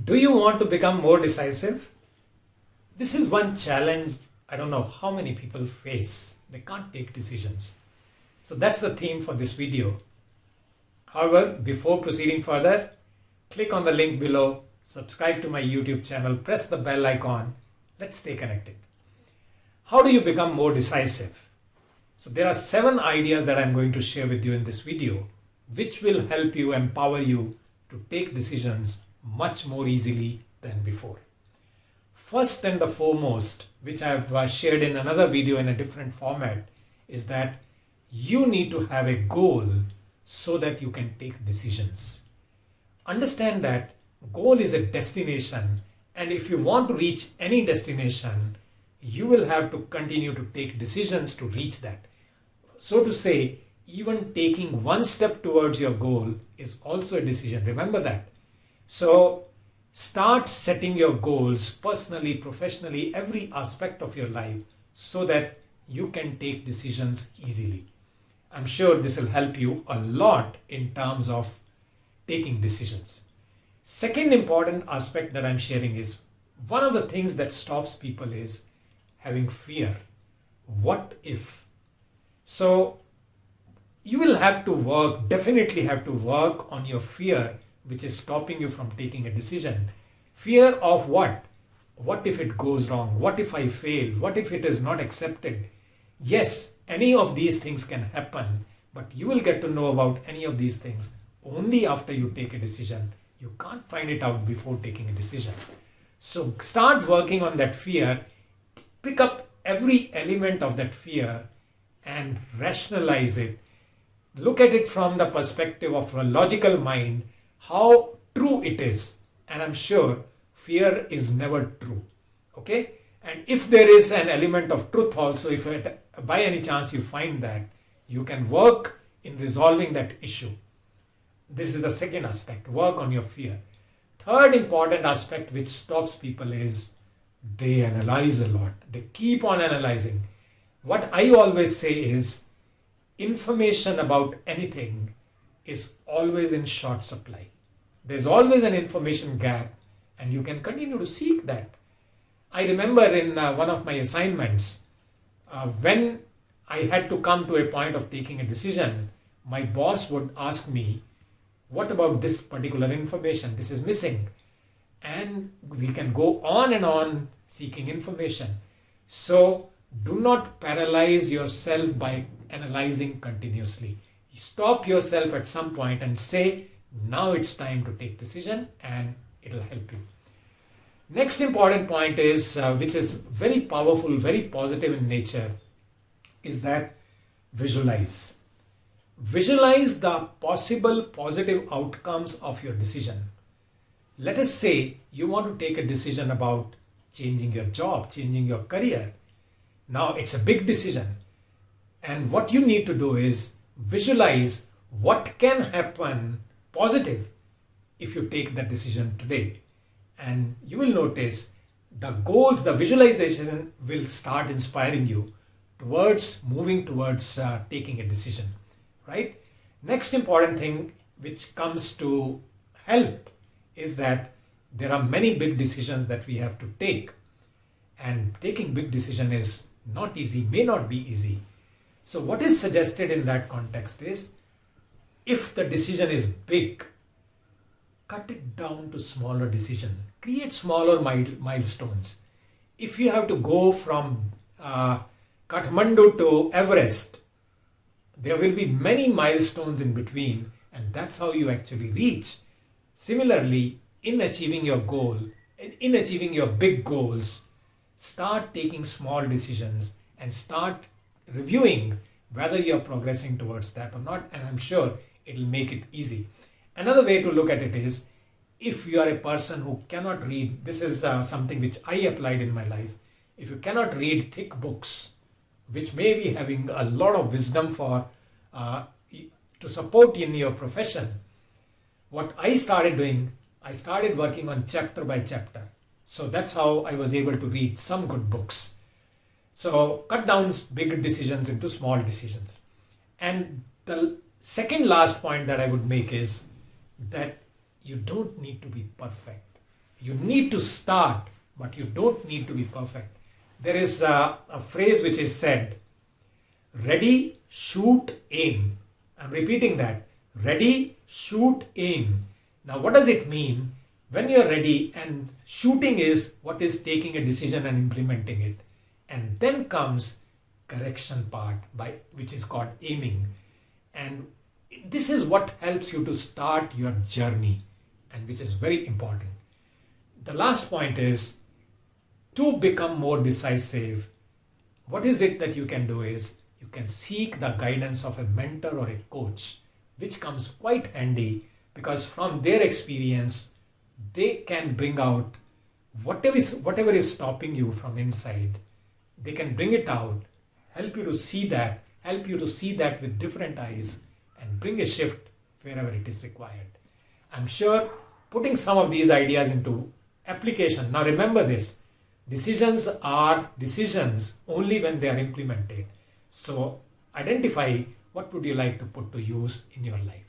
Do you want to become more decisive? This is one challenge I don't know how many people face. They can't take decisions. So that's the theme for this video. However, before proceeding further, click on the link below, subscribe to my YouTube channel, press the bell icon. Let's stay connected. How do you become more decisive? So there are 7 ideas that I'm going to share with you in this video, which will help you, empower you to take decisions much more easily than before. First and the foremost, which I've shared in another video in a different format, is that you need to have a goal so that you can take decisions. Understand that goal is a destination, and if you want to reach any destination, you will have to continue to take decisions to reach that. So to say, even taking one step towards your goal is also a decision. Remember that. So start setting your goals personally, professionally, every aspect of your life so that you can take decisions easily. I'm sure this will help you a lot in terms of taking decisions. Second important aspect that I'm sharing is one of the things that stops people is having fear. What if? So you will have to work, definitely have to work on your fear, which is stopping you from taking a decision. Fear of what? What if it goes wrong? What if I fail? What if it is not accepted? Yes, any of these things can happen, but you will get to know about any of these things only after you take a decision. You can't find it out before taking a decision. So start working on that fear. Pick up every element of that fear and rationalize it. Look at it from the perspective of a logical mind, how true it is. And I'm sure fear is never true. Okay? And if there is an element of truth also, if by any chance you find that, you can work in resolving that issue. This is the second aspect, work on your fear. Third important aspect which stops people is they analyze a lot. They keep on analyzing. What I always say is information about anything is always in short supply. There's always an information gap and you can continue to seek that. I remember in one of my assignments, when I had to come to a point of taking a decision, my boss would ask me, what about this particular information? This is missing. And we can go on and on seeking information. So do not paralyze yourself by analyzing continuously. Stop yourself at some point and say, now it's time to take decision, and it'll help you. Next important point is, which is very powerful, very positive in nature, is that visualize. Visualize the possible positive outcomes of your decision. Let us say you want to take a decision about changing your job, changing your career. Now it's a big decision. And what you need to do is visualize what can happen positive if you take that decision today. And you will notice the goals, the visualization will start inspiring you towards moving towards taking a decision, right? Next important thing which comes to help is that there are many big decisions that we have to take. And taking big decision is not easy, may not be easy. So what is suggested in that context is, if the decision is big, cut it down to smaller decision. Create smaller milestones. If you have to go from Kathmandu to Everest, there will be many milestones in between, and that's how you actually reach. Similarly, in achieving your goal, in achieving your big goals, start taking small decisions and start reviewing whether you're progressing towards that or not, and I'm sure it'll make it easy. Another way to look at it is, if you are a person who cannot read, this is something which I applied in my life. If you cannot read thick books, which may be having a lot of wisdom for to support in your profession, what I started doing, I started working on chapter by chapter. So that's how I was able to read some good books. So cut down big decisions into small decisions. And the second last point that I would make is that you don't need to be perfect. You need to start, but you don't need to be perfect. There is a phrase which is said, ready, shoot, aim. I'm repeating that. Ready, shoot, aim. Now, what does it mean? When you're ready, and shooting is what is taking a decision and implementing it. And then comes correction part, which is called aiming. And this is what helps you to start your journey, and which is very important. The last point is to become more decisive. What is it that you can do is you can seek the guidance of a mentor or a coach, which comes quite handy because from their experience, they can bring out whatever is stopping you from inside. They can bring it out, help you to see that with different eyes and bring a shift wherever it is required. I'm sure putting some of these ideas into application. Now remember this, decisions are decisions only when they are implemented. So identify what would you like to put to use in your life.